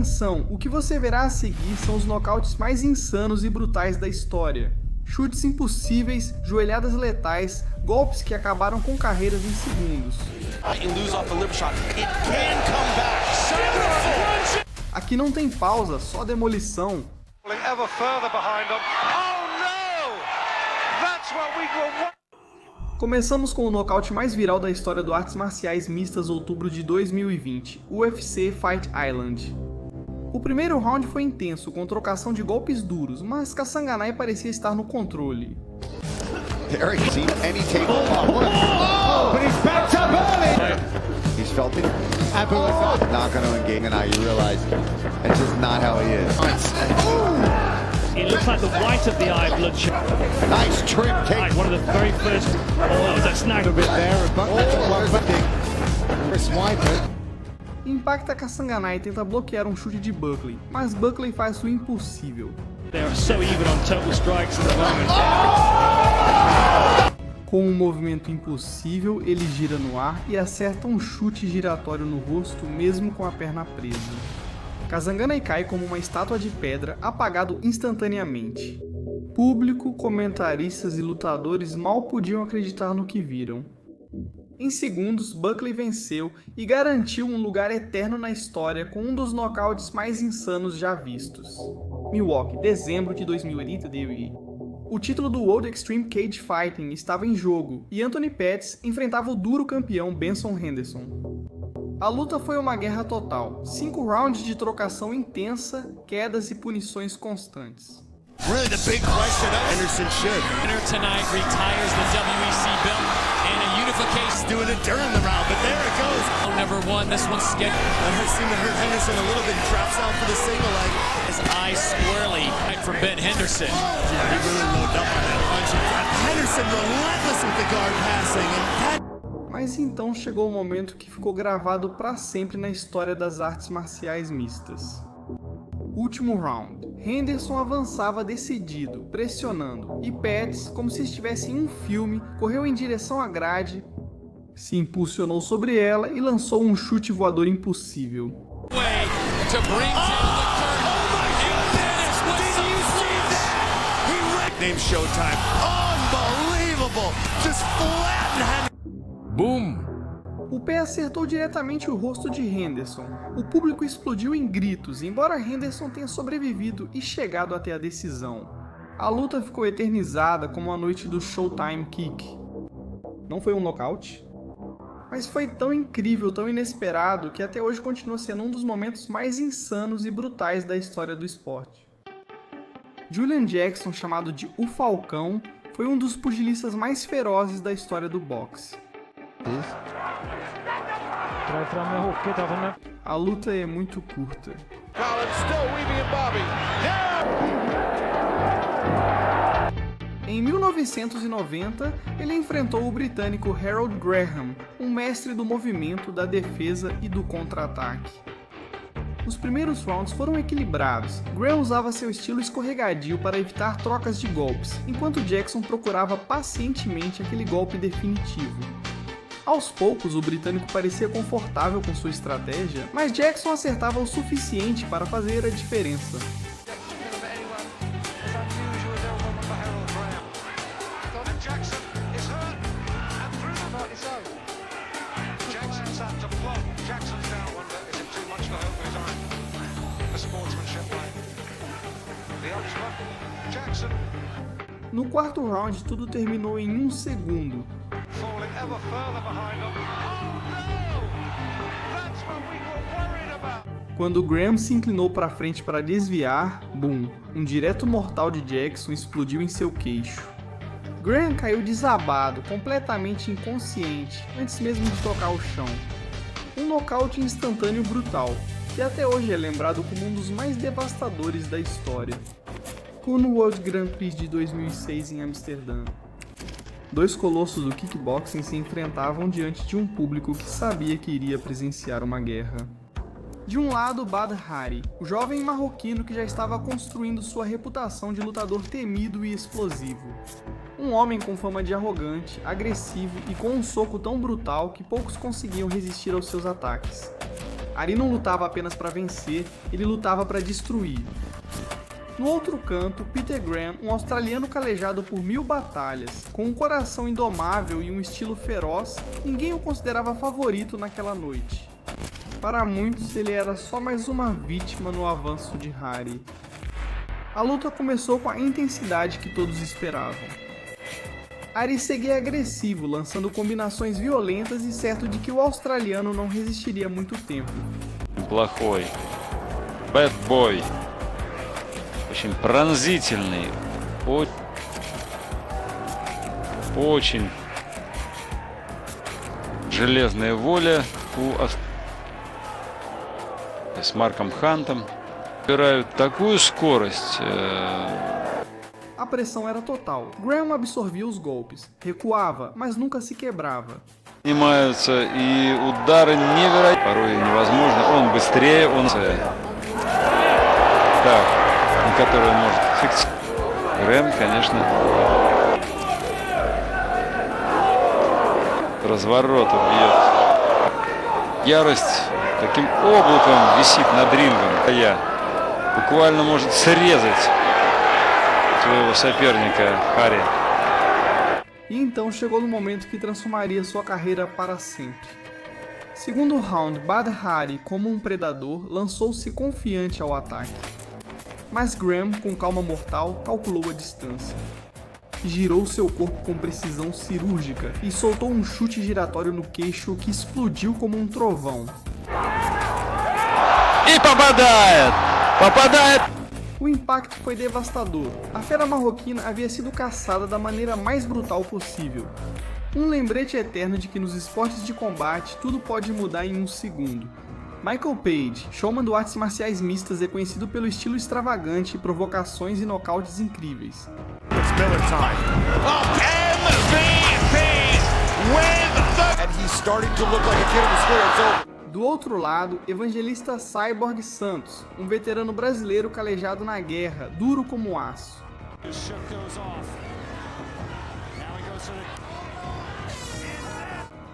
atenção, o que você verá a seguir são os nocautes mais insanos e brutais da história. Chutes impossíveis, joelhadas letais, golpes que acabaram com carreiras em segundos. Aqui não tem pausa, só demolição. Começamos com o nocaute mais viral da história do artes marciais mistas outubro de 2020, UFC Fight Island. O primeiro round foi intenso, com trocação de golpes duros, mas Kasanganay parecia estar no controle. It looks like the white of the eye bloodshot. Nice trim kick. One of the very first. Oh, that was a snag a bit there. Chris White. Impacta Kasanganay e tenta bloquear um chute de Buckley, mas Buckley faz o impossível. They are so even on total strikes at the moment. Com um movimento impossível, ele gira no ar e acerta um chute giratório no rosto, mesmo com a perna presa. Kasanganay cai como uma estátua de pedra, apagado instantaneamente. Público, comentaristas e lutadores mal podiam acreditar no que viram. Em segundos, Buckley venceu e garantiu um lugar eterno na história com um dos nocautes mais insanos já vistos. Milwaukee, dezembro de 2022. O título do World Extreme Cage Fighting estava em jogo e Anthony Pettis enfrentava o duro campeão Benson Henderson. A luta foi uma guerra total, 5 rounds de trocação intensa, quedas e punições constantes. Really the big question Henderson should. Winner tonight retires the WEC belt and a unification. Doing it during the round, but there it goes. Oh, number one, this one's scheduled. That seemed to hurt Henderson a little bit. He traps out for the single leg. His eyes squarely right from Ben Henderson. Yeah, he really loaded up on that punch. Henderson relentless with the guard passing. Mas então chegou o momento que ficou gravado para sempre na história das artes marciais mistas. Último round. Henderson avançava decidido, pressionando, e Pettis, como se estivesse em um filme, correu em direção à grade, se impulsionou sobre ela e lançou um chute voador impossível. Boom! O pé acertou diretamente o rosto de Henderson. O público explodiu em gritos, embora Henderson tenha sobrevivido e chegado até a decisão. A luta ficou eternizada como a noite do Showtime Kick. Não foi um nocaute, mas foi tão incrível, tão inesperado, que até hoje continua sendo um dos momentos mais insanos e brutais da história do esporte. Julian Jackson, chamado de O Falcão, foi um dos pugilistas mais ferozes da história do boxe. A luta é muito curta. Em 1990, ele enfrentou o britânico Harold Graham, um mestre do movimento, da defesa e do contra-ataque. Os primeiros rounds foram equilibrados. Graham usava seu estilo escorregadio para evitar trocas de golpes, enquanto Jackson procurava pacientemente aquele golpe definitivo. Aos poucos, o britânico parecia confortável com sua estratégia, mas Jackson acertava o suficiente para fazer a diferença. No quarto round, tudo terminou em 1 segundo. Quando Graham se inclinou para frente para desviar, boom, um direto mortal de Jackson explodiu em seu queixo. Graham caiu desabado, completamente inconsciente, antes mesmo de tocar o chão. Um nocaute instantâneo brutal, que até hoje é lembrado como um dos mais devastadores da história. Como no World Grand Prix de 2006 em Amsterdã. 2 colossos do kickboxing se enfrentavam diante de um público que sabia que iria presenciar uma guerra. De um lado, Badr Hari, o jovem marroquino que já estava construindo sua reputação de lutador temido e explosivo. Um homem com fama de arrogante, agressivo e com um soco tão brutal que poucos conseguiam resistir aos seus ataques. Ari não lutava apenas para vencer, ele lutava para destruir. No outro canto, Peter Graham, um australiano calejado por 1000 batalhas, com um coração indomável e um estilo feroz, ninguém o considerava favorito naquela noite. Para muitos, ele era só mais uma vítima no avanço de Ari. A luta começou com a intensidade que todos esperavam. Ari seguia agressivo, lançando combinações violentas e certo de que o australiano não resistiria muito tempo. Плохой. Bad boy. Очень пронзительный. Очень железная воля с Марком Хантом. Набирают такую скорость. A pressão era total. Graham absorvia os golpes, recuava, mas nunca se quebrava. Занимаются и удары невероятные. Порой невозможно. Он быстрее, он... Так, на который он может фиксировать. Грэм, конечно, разворота бьет. Ярость таким облаком висит над рингом. Буквально может срезать своего соперника Хари. E então chegou no momento que transformaria sua carreira para sempre. Segundo round, Bad Hari, como um predador, lançou-se confiante ao ataque. Mas Graham, com calma mortal, calculou a distância. Girou seu corpo com precisão cirúrgica e soltou um chute giratório no queixo que explodiu como um trovão. E попадает! O impacto foi devastador. A fera marroquina havia sido caçada da maneira mais brutal possível. Um lembrete eterno de que nos esportes de combate tudo pode mudar em um segundo. Michael Page, showman do artes marciais mistas, é conhecido pelo estilo extravagante, provocações e nocautes incríveis. It's Miller time. And he's starting to look like a kid in the square. It's over. Do outro lado, Evangelista Cyborg Santos, um veterano brasileiro calejado na guerra, duro como aço.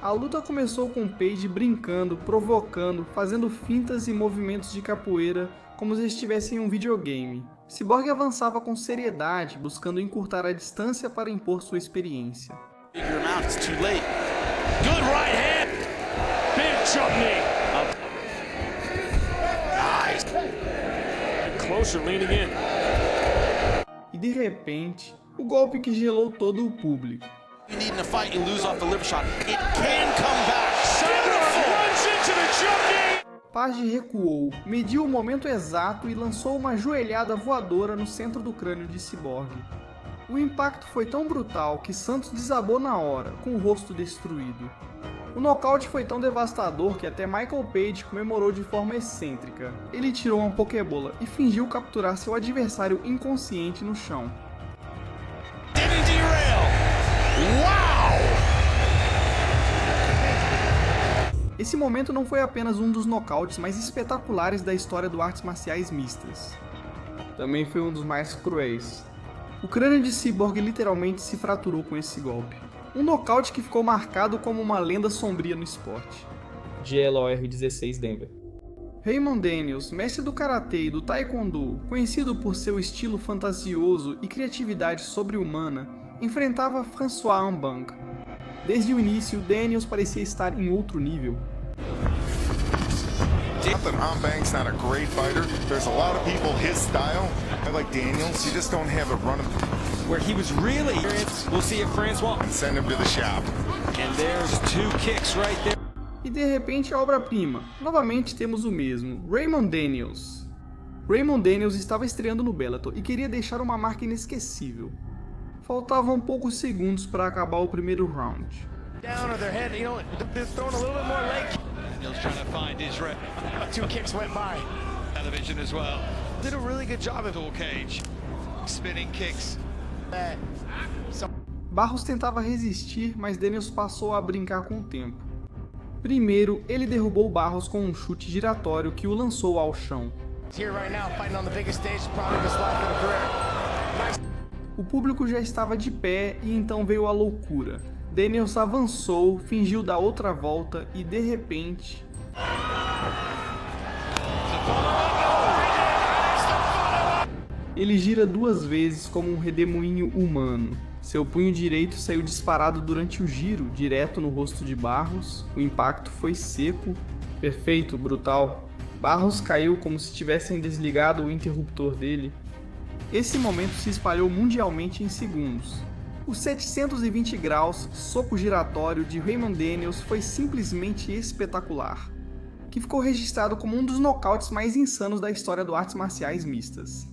A luta começou com Page brincando, provocando, fazendo fintas e movimentos de capoeira como se estivesse em um videogame. Cyborg avançava com seriedade, buscando encurtar a distância para impor sua experiência. E de repente, o golpe que gelou todo o público. Page recuou, mediu o momento exato e lançou uma joelhada voadora no centro do crânio de Cyborg. O impacto foi tão brutal que Santos desabou na hora, com o rosto destruído. O nocaute foi tão devastador que até Michael Page comemorou de forma excêntrica. Ele tirou uma pokebola e fingiu capturar seu adversário inconsciente no chão. Esse momento não foi apenas um dos nocautes mais espetaculares da história do artes marciais mistas. Também foi um dos mais cruéis. O crânio de Cyborg literalmente se fraturou com esse golpe. Um nocaute que ficou marcado como uma lenda sombria no esporte. GLOR 16 Denver. Raymond Daniels, mestre do karatê e do taekwondo, conhecido por seu estilo fantasioso e criatividade sobre-humana, enfrentava François Ambang. Desde o início, Daniels parecia estar em outro nível. Ambang's not a great fighter. There's a lot of people his style. I like Daniels. You just don't have it running. Where he was really we'll see if François And send him to the shop. and there's 2 kicks right there. E de repente a obra-prima. Novamente temos o mesmo, Raymond Daniels. Raymond Daniels estava estreando no Bellator e queria deixar uma marca inesquecível. Faltavam poucos segundos para acabar o primeiro round. Down on their head, you know, they're throwing a little bit more leg. Daniels trying to find his 2 kicks went by. television as well. Did a really good job of Door cage, spinning kicks. that. Barros tentava resistir, mas Daniels passou a brincar com o tempo. Primeiro, ele derrubou Barros com um chute giratório que o lançou ao chão. Here right now, fighting on the biggest stage, probably his life in a career. O público já estava de pé e então veio a loucura. Daniels avançou, fingiu dar outra volta e de repente... Ele gira 2 vezes como um redemoinho humano. Seu punho direito saiu disparado durante o giro, direto no rosto de Barros. O impacto foi seco, perfeito, brutal. Barros caiu como se tivessem desligado o interruptor dele. Esse momento se espalhou mundialmente em segundos. O 720 graus soco giratório de Raymond Daniels foi simplesmente espetacular, que ficou registrado como um dos nocautes mais insanos da história do artes marciais mistas.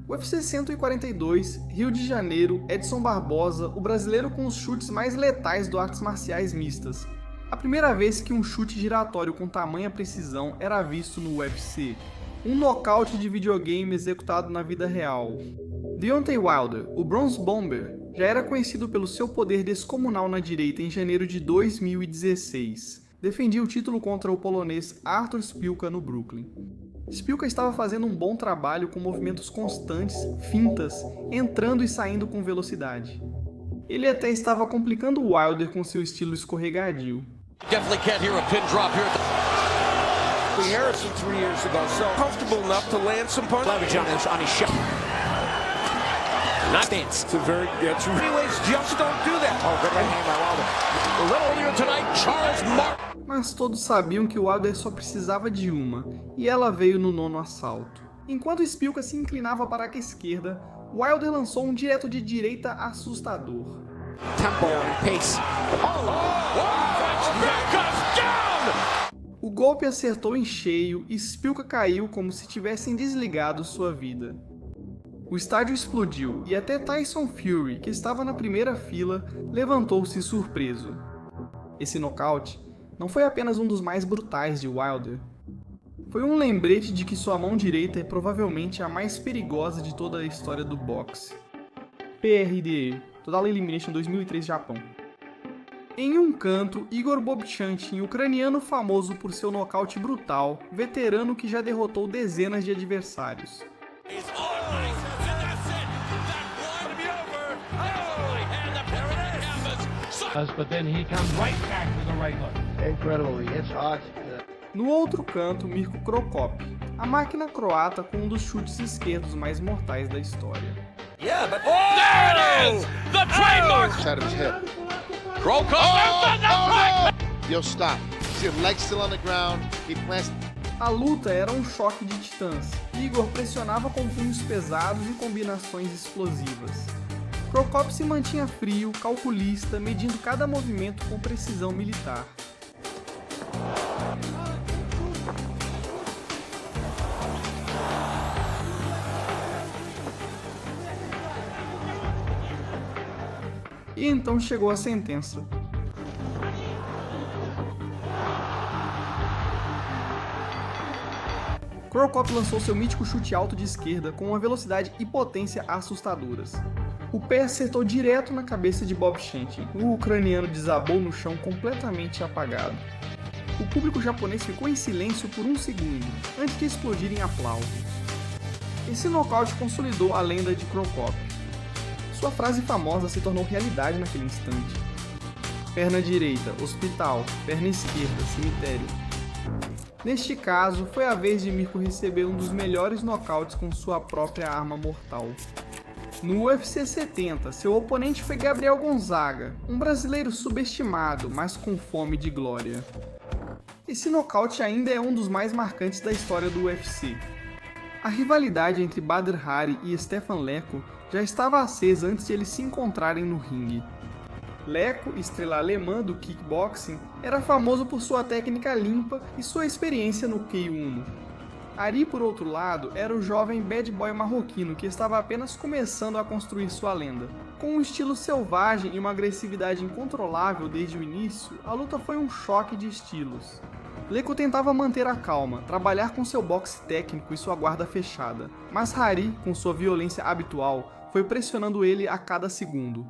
UFC 142, Rio de Janeiro, Edson Barbosa, o brasileiro com os chutes mais letais do artes marciais mistas. A primeira vez que um chute giratório com tamanha precisão era visto no UFC. Um nocaute de videogame executado na vida real. Deontay Wilder, o Bronze Bomber, já era conhecido pelo seu poder descomunal na direita em janeiro de 2016. Defendia o título contra o polonês Artur Szpilka no Brooklyn. Szpilka estava fazendo um bom trabalho com movimentos constantes, fintas, entrando e saindo com velocidade. Ele até estava complicando o Wilder com seu estilo escorregadio. Definitely can't hear a pin drop here. Harrison 3 years ago, so comfortable enough to land some punches. On his shot. Not dance. It's a very anyways, just don't do that. Oh, good right hand by Wilder. A little earlier tonight, Charles Martin. Mas todos sabiam que o Wilder só precisava de uma, e ela veio no 9º assalto. Enquanto Szpilka se inclinava para a esquerda, Wilder lançou um direto de direita assustador. Tempo and pace. O golpe acertou em cheio e Szpilka caiu como se tivessem desligado sua vida. O estádio explodiu e até Tyson Fury, que estava na primeira fila, levantou-se surpreso. Esse nocaute não foi apenas um dos mais brutais de Wilder. Foi um lembrete de que sua mão direita é provavelmente a mais perigosa de toda a história do boxe. PRDE, Total Elimination 2003, Japão. Em um canto, Igor Bobchantin, ucraniano famoso por seu nocaute brutal, veterano que já derrotou dezenas de adversários. No outro canto, Mirko Crocop, a máquina croata com um dos chutes esquerdos mais mortais da história. Yeah, but there it is! The trademark! Out of his hip. Yo, stop. See your leg still on the ground. He plants. A luta era um choque de titãs. Igor pressionava com punhos pesados e combinações explosivas. Crocop se mantinha frio, calculista, medindo cada movimento com precisão militar. E então chegou a sentença. Crocop lançou seu mítico chute alto de esquerda com uma velocidade e potência assustadoras. O pé acertou direto na cabeça de Bobchantin. O ucraniano desabou no chão completamente apagado. O público japonês ficou em silêncio por 1 segundo, antes de explodir em aplausos. Esse nocaute consolidou a lenda de Crocop. Sua frase famosa se tornou realidade naquele instante. Perna direita, hospital. Perna esquerda, cemitério. Neste caso, foi a vez de Mirko receber um dos melhores nocautes com sua própria arma mortal. No UFC 70, seu oponente foi Gabriel Gonzaga, um brasileiro subestimado, mas com fome de glória. Esse nocaute ainda é um dos mais marcantes da história do UFC. A rivalidade entre Badr Hari e Stefan Leko já estava acesa antes de eles se encontrarem no ringue. Leko, estrela alemã do kickboxing, era famoso por sua técnica limpa e sua experiência no K1. Hari, por outro lado, era o jovem bad boy marroquino que estava apenas começando a construir sua lenda. Com um estilo selvagem e uma agressividade incontrolável desde o início, a luta foi um choque de estilos. Leko tentava manter a calma, trabalhar com seu boxe técnico e sua guarda fechada, mas Hari, com sua violência habitual, foi pressionando ele a cada segundo.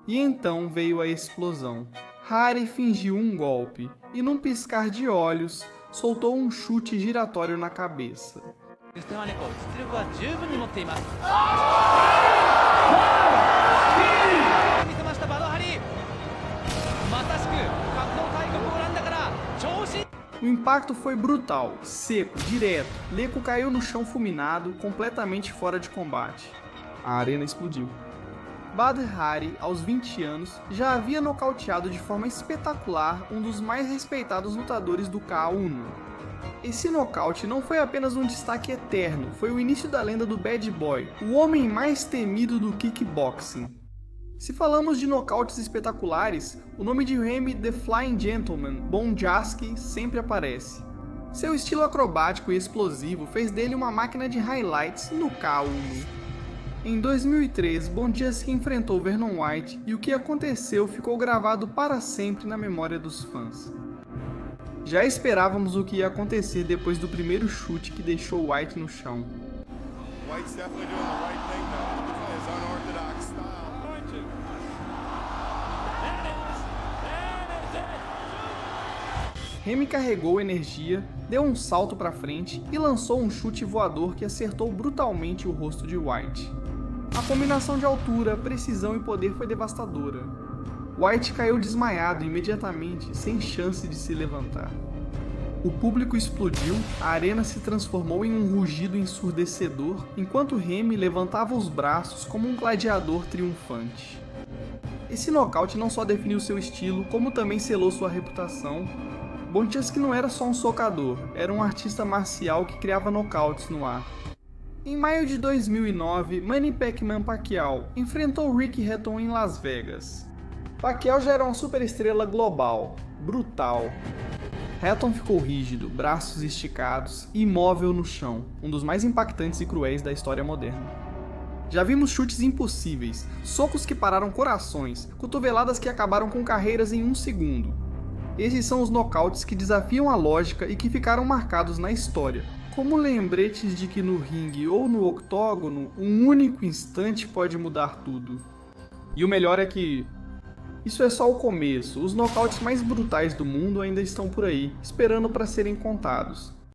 E então veio a explosão. Hari fingiu um golpe, e num piscar de olhos, soltou um chute giratório na cabeça. O impacto foi brutal, seco, direto. Leco caiu no chão fulminado, completamente fora de combate. A arena explodiu. Badr Hari, aos 20 anos, já havia nocauteado de forma espetacular um dos mais respeitados lutadores do K1. Esse nocaute não foi apenas um destaque eterno, foi o início da lenda do Bad Boy, o homem mais temido do kickboxing. Se falamos de nocautes espetaculares, o nome de Remy The Flying Gentleman Bonjasky sempre aparece. Seu estilo acrobático e explosivo fez dele uma máquina de highlights no K1. Em 2003, Bonjasky enfrentou Vernon White e o que aconteceu ficou gravado para sempre na memória dos fãs. Já esperávamos o que ia acontecer depois do primeiro chute que deixou White no chão. White's definitely doing the right thing now. His unorthodox style. Remy carregou energia, deu um salto para frente e lançou um chute voador que acertou brutalmente o rosto de White. A combinação de altura, precisão e poder foi devastadora. White caiu desmaiado imediatamente, sem chance de se levantar. O público explodiu, a arena se transformou em um rugido ensurdecedor, enquanto Remy levantava os braços como um gladiador triunfante. Esse nocaute não só definiu seu estilo, como também selou sua reputação. Bonjasky não era só um socador, era um artista marcial que criava nocautes no ar. Em maio de 2009, Manny Pacman Pacquiao enfrentou Ricky Hatton em Las Vegas. Pacquiao já era uma superestrela global, brutal. Hatton ficou rígido, braços esticados e imóvel no chão, um dos mais impactantes e cruéis da história moderna. Já vimos chutes impossíveis, socos que pararam corações, cotoveladas que acabaram com carreiras em um segundo. Esses são os nocautes que desafiam a lógica e que ficaram marcados na história, como lembretes de que no ringue ou no octógono, um único instante pode mudar tudo. E o melhor é que isso é só o começo, os nocautes mais brutais do mundo ainda estão por aí, esperando para serem contados.